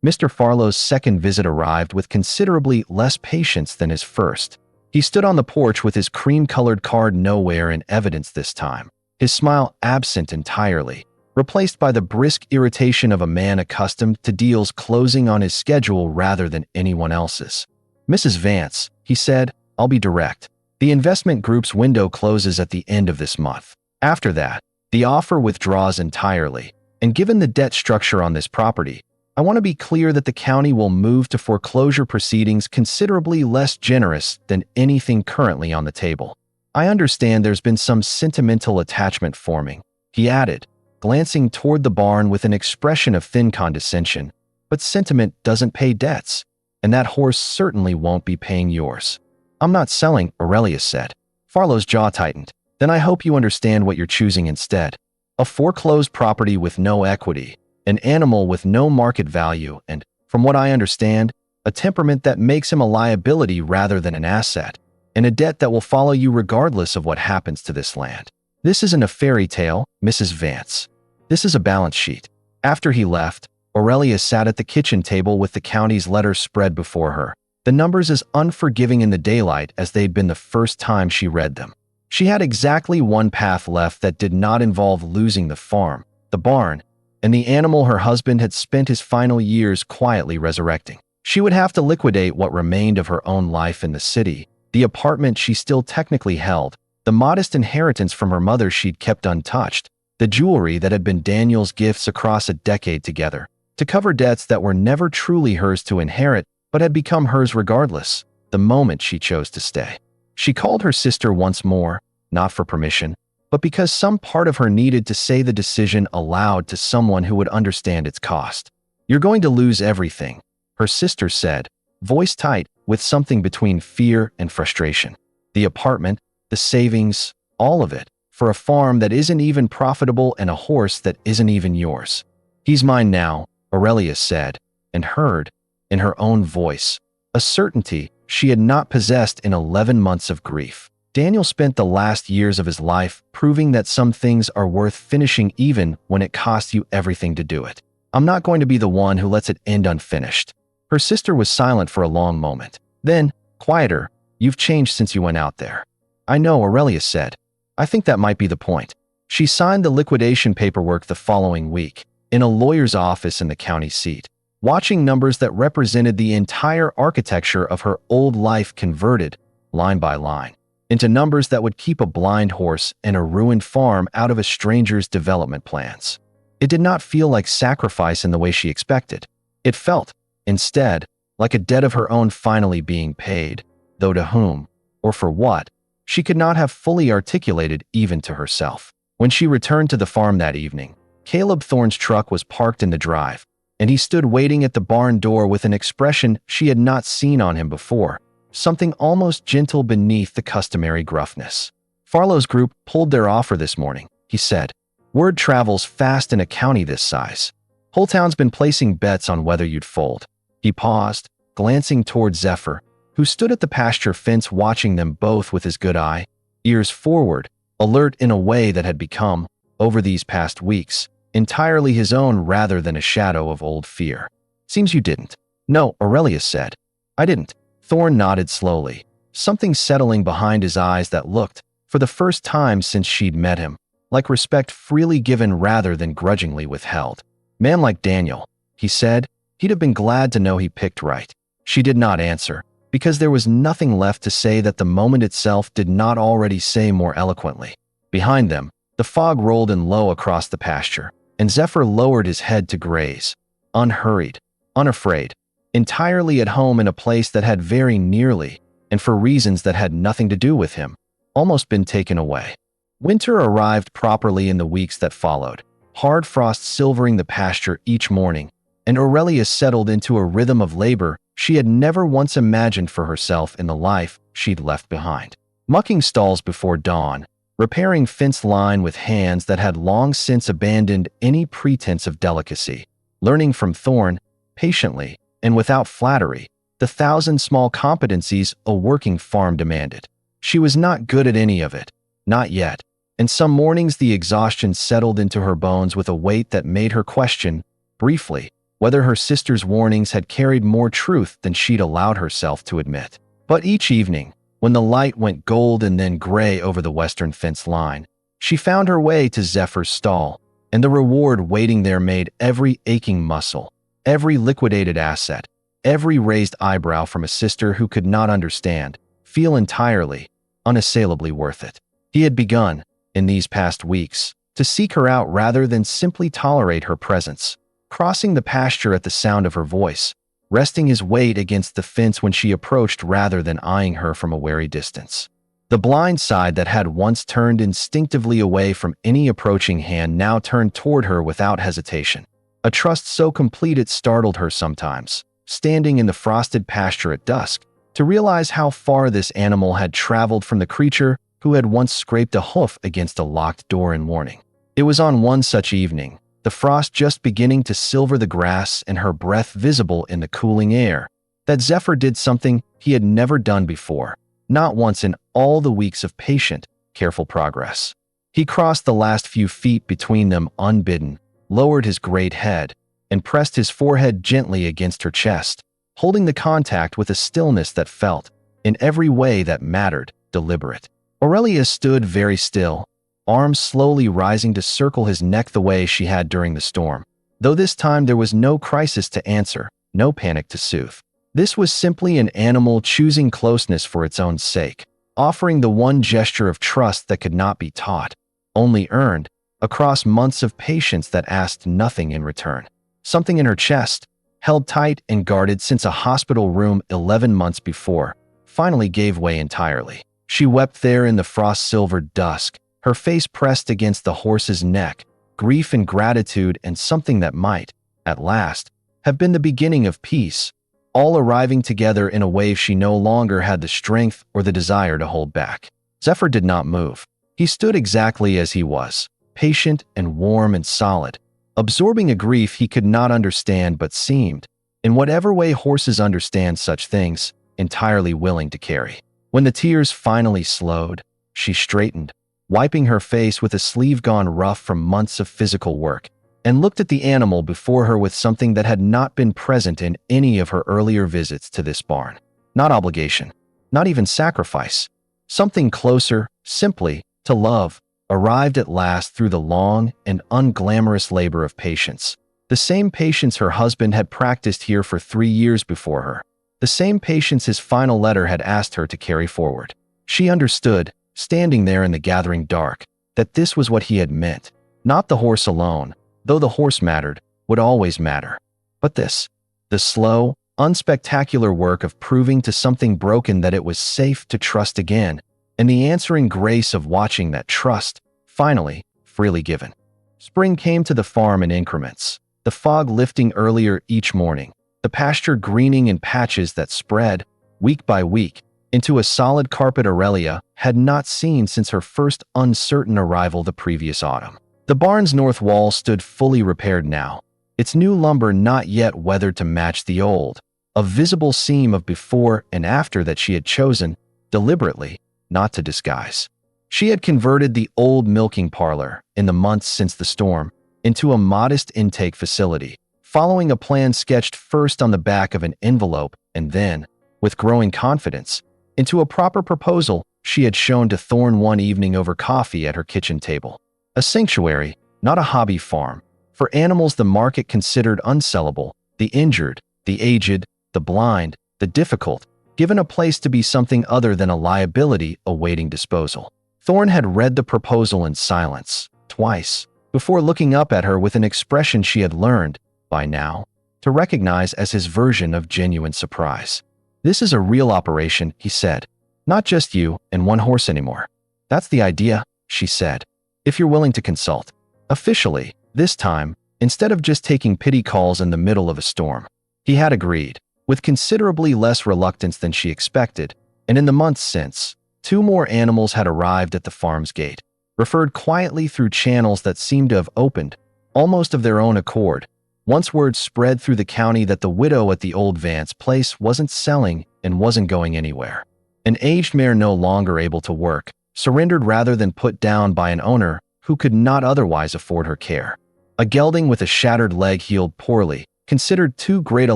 Mr. Farlow's second visit arrived with considerably less patience than his first. He stood on the porch with his cream-colored card nowhere in evidence this time, his smile absent entirely, replaced by the brisk irritation of a man accustomed to deals closing on his schedule rather than anyone else's. Mrs. Vance, he said, I'll be direct. The investment group's window closes at the end of this month. After that, the offer withdraws entirely, and given the debt structure on this property, I want to be clear that the county will move to foreclosure proceedings considerably less generous than anything currently on the table. I understand there's been some sentimental attachment forming, he added, glancing toward the barn with an expression of thin condescension, but sentiment doesn't pay debts, and that horse certainly won't be paying yours. I'm not selling, Aurelia said. Farlow's jaw tightened. Then I hope you understand what you're choosing instead. A foreclosed property with no equity, an animal with no market value, and, from what I understand, a temperament that makes him a liability rather than an asset, and a debt that will follow you regardless of what happens to this land. This isn't a fairy tale, Mrs. Vance. This is a balance sheet. After he left, Aurelia sat at the kitchen table with the county's letters spread before her, the numbers as unforgiving in the daylight as they'd been the first time she read them. She had exactly one path left that did not involve losing the farm, the barn, and the animal her husband had spent his final years quietly resurrecting. She would have to liquidate what remained of her own life in the city, the apartment she still technically held, the modest inheritance from her mother she'd kept untouched, the jewelry that had been Daniel's gifts across a decade together, to cover debts that were never truly hers to inherit but had become hers regardless, the moment she chose to stay. She called her sister once more, not for permission, but because some part of her needed to say the decision aloud to someone who would understand its cost. You're going to lose everything, her sister said, voice tight with something between fear and frustration. The apartment, the savings, all of it, for a farm that isn't even profitable and a horse that isn't even yours. He's mine now, Aurelia said, and heard, in her own voice, a certainty she had not possessed in 11 months of grief. Daniel spent the last years of his life proving that some things are worth finishing even when it costs you everything to do it. I'm not going to be the one who lets it end unfinished. Her sister was silent for a long moment. Then, quieter, you've changed since you went out there. I know, Aurelia said. I think that might be the point. She signed the liquidation paperwork the following week, in a lawyer's office in the county seat, watching numbers that represented the entire architecture of her old life converted, line by line, into numbers that would keep a blind horse and a ruined farm out of a stranger's development plans. It did not feel like sacrifice in the way she expected. It felt, instead, like a debt of her own finally being paid, though to whom, or for what, she could not have fully articulated even to herself. When she returned to the farm that evening, Caleb Thorne's truck was parked in the drive, and he stood waiting at the barn door with an expression she had not seen on him before, something almost gentle beneath the customary gruffness. Farlow's group pulled their offer this morning, he said. Word travels fast in a county this size. Whole town's been placing bets on whether you'd fold. He paused, glancing toward Zephyr, who stood at the pasture fence watching them both with his good eye, ears forward, alert in a way that had become, over these past weeks, entirely his own rather than a shadow of old fear. Seems you didn't. No, Aurelia said. I didn't. Thorne nodded slowly, something settling behind his eyes that looked, for the first time since she'd met him, like respect freely given rather than grudgingly withheld. Man like Daniel, he said, he'd have been glad to know he picked right. She did not answer, because there was nothing left to say that the moment itself did not already say more eloquently. Behind them, the fog rolled in low across the pasture, and Zephyr lowered his head to graze, unhurried, unafraid, entirely at home in a place that had very nearly, and for reasons that had nothing to do with him, almost been taken away. Winter arrived properly in the weeks that followed, hard frost silvering the pasture each morning, and Aurelia settled into a rhythm of labor she had never once imagined for herself in the life she'd left behind. Mucking stalls before dawn, repairing fence line with hands that had long since abandoned any pretense of delicacy, learning from Thorne, patiently, and without flattery, the 1,000 small competencies a working farm demanded. She was not good at any of it, not yet, and some mornings the exhaustion settled into her bones with a weight that made her question, briefly, whether her sister's warnings had carried more truth than she'd allowed herself to admit. But each evening, when the light went gold and then gray over the western fence line, she found her way to Zephyr's stall, and the reward waiting there made every aching muscle, every liquidated asset, every raised eyebrow from a sister who could not understand, feel entirely, unassailably worth it. He had begun, in these past weeks, to seek her out rather than simply tolerate her presence, crossing the pasture at the sound of her voice, resting his weight against the fence when she approached rather than eyeing her from a wary distance. The blind side that had once turned instinctively away from any approaching hand now turned toward her without hesitation. A trust so complete it startled her sometimes, standing in the frosted pasture at dusk, to realize how far this animal had traveled from the creature who had once scraped a hoof against a locked door in warning. It was on one such evening, the frost just beginning to silver the grass and her breath visible in the cooling air, that Zephyr did something he had never done before, not once in all the weeks of patient, careful progress. He crossed the last few feet between them unbidden, lowered his great head, and pressed his forehead gently against her chest, holding the contact with a stillness that felt, in every way that mattered, deliberate. Aurelia stood very still, arms slowly rising to circle his neck the way she had during the storm. Though this time there was no crisis to answer, no panic to soothe. This was simply an animal choosing closeness for its own sake, offering the one gesture of trust that could not be taught, only earned, across months of patience that asked nothing in return. Something in her chest, held tight and guarded since a hospital room 11 months before, finally gave way entirely. She wept there in the frost-silvered dusk, her face pressed against the horse's neck, grief and gratitude and something that might, at last, have been the beginning of peace, all arriving together in a wave she no longer had the strength or the desire to hold back. Zephyr did not move. He stood exactly as he was, patient and warm and solid, absorbing a grief he could not understand but seemed, in whatever way horses understand such things, entirely willing to carry. When the tears finally slowed, she straightened, wiping her face with a sleeve gone rough from months of physical work, and looked at the animal before her with something that had not been present in any of her earlier visits to this barn. Not obligation, not even sacrifice. Something closer, simply, to love, arrived at last through the long and unglamorous labor of patience. The same patience her husband had practiced here for 3 years before her. The same patience his final letter had asked her to carry forward. She understood, standing there in the gathering dark, that this was what he had meant. Not the horse alone, though the horse mattered, would always matter. But this, the slow, unspectacular work of proving to something broken that it was safe to trust again, and the answering grace of watching that trust, finally, freely given. Spring came to the farm in increments, the fog lifting earlier each morning, the pasture greening in patches that spread, week by week, into a solid carpet Aurelia had not seen since her first uncertain arrival the previous autumn. The barn's north wall stood fully repaired now, its new lumber not yet weathered to match the old, a visible seam of before and after that she had chosen, deliberately, not to disguise. She had converted the old milking parlor, in the months since the storm, into a modest intake facility, following a plan sketched first on the back of an envelope and then, with growing confidence, into a proper proposal she had shown to Thorne one evening over coffee at her kitchen table. A sanctuary, not a hobby farm, for animals the market considered unsellable, the injured, the aged, the blind, the difficult, given a place to be something other than a liability awaiting disposal. Thorne had read the proposal in silence, twice, before looking up at her with an expression she had learned, by now, to recognize as his version of genuine surprise. "This is a real operation," he said. "Not just you and one horse anymore." "That's the idea," she said. "If you're willing to consult." Officially, this time, instead of just taking pity calls in the middle of a storm. He had agreed, with considerably less reluctance than she expected, and in the months since, 2 more animals had arrived at the farm's gate, referred quietly through channels that seemed to have opened, almost of their own accord. Once word spread through the county that the widow at the old Vance place wasn't selling and wasn't going anywhere. An aged mare no longer able to work, surrendered rather than put down by an owner who could not otherwise afford her care. A gelding with a shattered leg healed poorly, considered too great a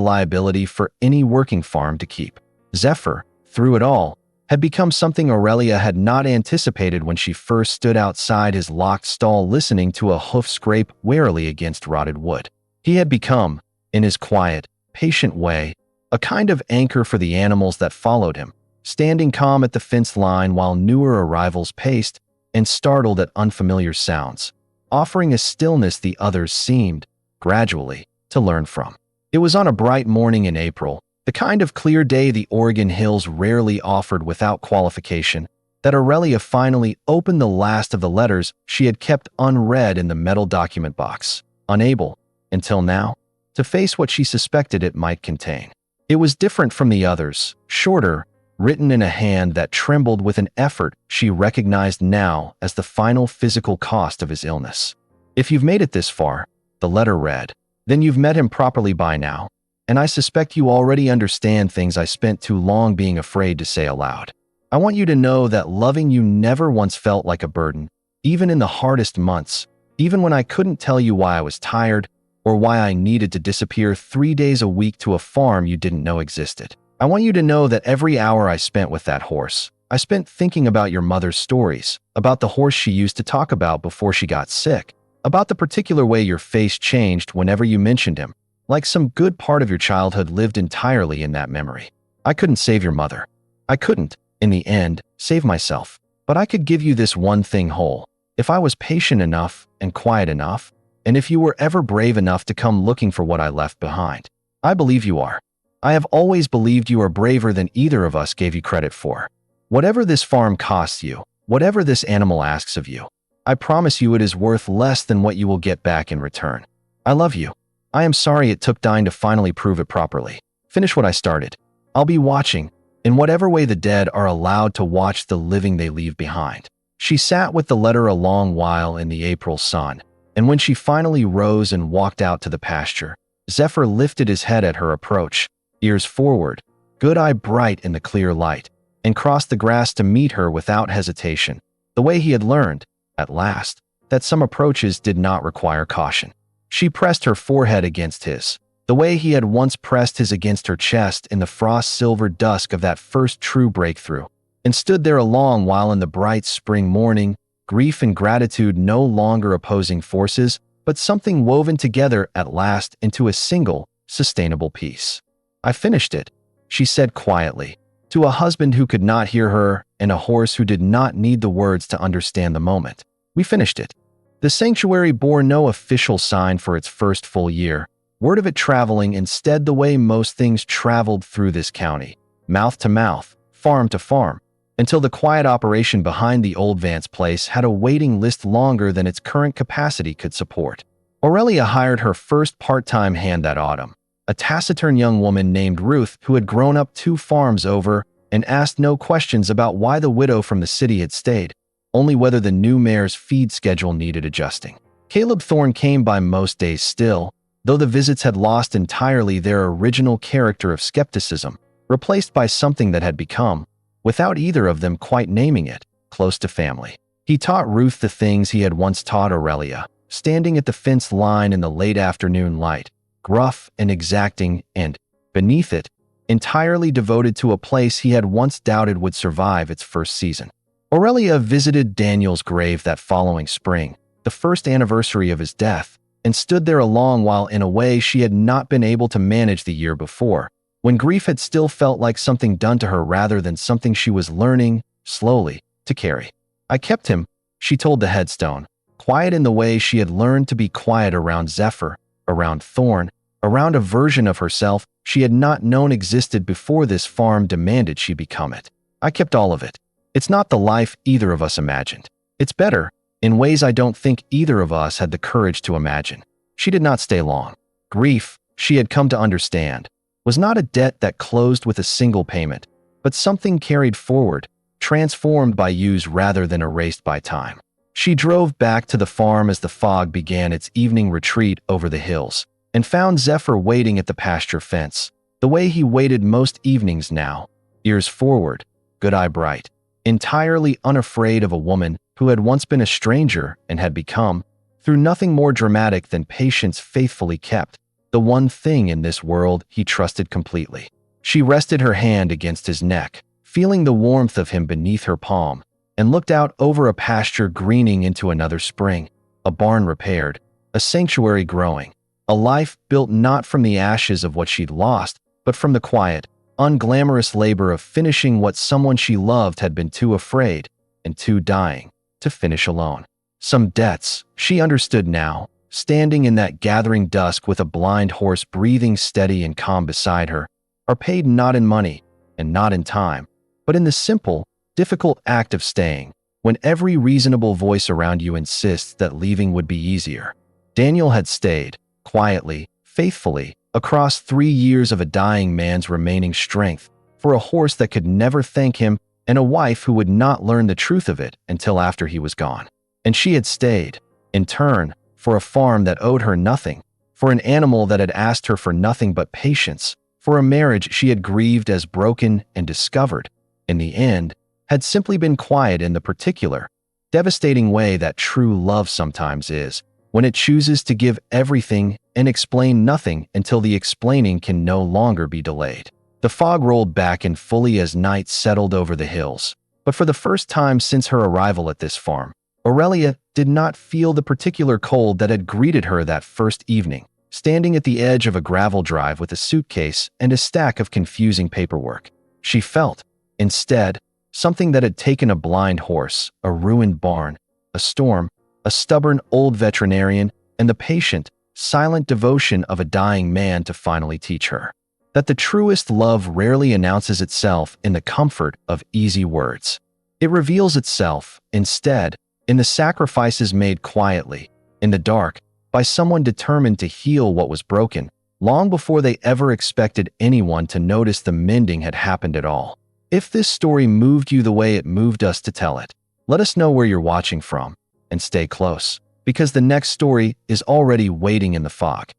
liability for any working farm to keep. Zephyr, through it all, had become something Aurelia had not anticipated when she first stood outside his locked stall listening to a hoof scrape warily against rotted wood. He had become, in his quiet, patient way, a kind of anchor for the animals that followed him, standing calm at the fence line while newer arrivals paced and startled at unfamiliar sounds, offering a stillness the others seemed, gradually, to learn from. It was on a bright morning in April, the kind of clear day the Oregon hills rarely offered without qualification, that Aurelia finally opened the last of the letters she had kept unread in the metal document box, unable, until now, to face what she suspected it might contain. It was different from the others, shorter, written in a hand that trembled with an effort she recognized now as the final physical cost of his illness. If you've made it this far, the letter read, then you've met him properly by now, and I suspect you already understand things I spent too long being afraid to say aloud. I want you to know that loving you never once felt like a burden, even in the hardest months, even when I couldn't tell you why I was tired or why I needed to disappear 3 days a week to a farm you didn't know existed. I want you to know that every hour I spent with that horse, I spent thinking about your mother's stories, about the horse she used to talk about before she got sick, about the particular way your face changed whenever you mentioned him, like some good part of your childhood lived entirely in that memory. I couldn't save your mother. I couldn't, in the end, save myself. But I could give you this one thing whole. If I was patient enough and quiet enough, and if you were ever brave enough to come looking for what I left behind. I believe you are. I have always believed you are braver than either of us gave you credit for. Whatever this farm costs you, whatever this animal asks of you, I promise you it is worth less than what you will get back in return. I love you. I am sorry it took dying to finally prove it properly. Finish what I started. I'll be watching, in whatever way the dead are allowed to watch the living they leave behind. She sat with the letter a long while in the April sun, and when she finally rose and walked out to the pasture, Zephyr lifted his head at her approach, ears forward, good eye bright in the clear light, and crossed the grass to meet her without hesitation, the way he had learned, at last, that some approaches did not require caution. She pressed her forehead against his, the way he had once pressed his against her chest in the frost-silver dusk of that first true breakthrough, and stood there a long while in the bright spring morning, grief and gratitude no longer opposing forces, but something woven together at last into a single, sustainable piece. I finished it, she said quietly, to a husband who could not hear her and a horse who did not need the words to understand the moment. We finished it. The sanctuary bore no official sign for its first full year, word of it traveling instead the way most things traveled through this county, mouth to mouth, farm to farm, until the quiet operation behind the old Vance place had a waiting list longer than its current capacity could support. Aurelia hired her first part-time hand that autumn, a taciturn young woman named Ruth who had grown up 2 farms over and asked no questions about why the widow from the city had stayed, only whether the new mare's feed schedule needed adjusting. Caleb Thorne came by most days still, though the visits had lost entirely their original character of skepticism, replaced by something that had become, without either of them quite naming it, close to family. He taught Ruth the things he had once taught Aurelia, standing at the fence line in the late afternoon light, gruff and exacting and, beneath it, entirely devoted to a place he had once doubted would survive its first season. Aurelia visited Daniel's grave that following spring, the first anniversary of his death, and stood there a long while in a way she had not been able to manage the year before, when grief had still felt like something done to her rather than something she was learning, slowly, to carry. I kept him, she told the headstone, quiet in the way she had learned to be quiet around Zephyr, around Thorne, around a version of herself she had not known existed before this farm demanded she become it. I kept all of it. It's not the life either of us imagined. It's better, in ways I don't think either of us had the courage to imagine. She did not stay long. Grief, she had come to understand, was not a debt that closed with a single payment, but something carried forward, transformed by use rather than erased by time. She drove back to the farm as the fog began its evening retreat over the hills, and found Zephyr waiting at the pasture fence, the way he waited most evenings now, ears forward, good eye bright, entirely unafraid of a woman who had once been a stranger and had become, through nothing more dramatic than patience faithfully kept, the one thing in this world he trusted completely. She rested her hand against his neck, feeling the warmth of him beneath her palm, and looked out over a pasture greening into another spring, a barn repaired, a sanctuary growing, a life built not from the ashes of what she'd lost, but from the quiet, unglamorous labor of finishing what someone she loved had been too afraid, and too dying, to finish alone. Some debts, she understood now, standing in that gathering dusk with a blind horse breathing steady and calm beside her, are paid not in money and not in time, but in the simple, difficult act of staying, when every reasonable voice around you insists that leaving would be easier. Daniel had stayed, quietly, faithfully, across 3 years of a dying man's remaining strength, for a horse that could never thank him and a wife who would not learn the truth of it until after he was gone. And she had stayed, in turn, for a farm that owed her nothing, for an animal that had asked her for nothing but patience, for a marriage she had grieved as broken and discovered, in the end, had simply been quiet in the particular, devastating way that true love sometimes is, when it chooses to give everything and explain nothing until the explaining can no longer be delayed. The fog rolled back in fully as night settled over the hills, but for the first time since her arrival at this farm, Aurelia did not feel the particular cold that had greeted her that first evening, standing at the edge of a gravel drive with a suitcase and a stack of confusing paperwork. She felt, instead, something that had taken a blind horse, a ruined barn, a storm, a stubborn old veterinarian, and the patient, silent devotion of a dying man to finally teach her that the truest love rarely announces itself in the comfort of easy words. It reveals itself, instead, in the sacrifices made quietly, in the dark, by someone determined to heal what was broken, long before they ever expected anyone to notice the mending had happened at all. If this story moved you the way it moved us to tell it, let us know where you're watching from, and stay close, because the next story is already waiting in the fog.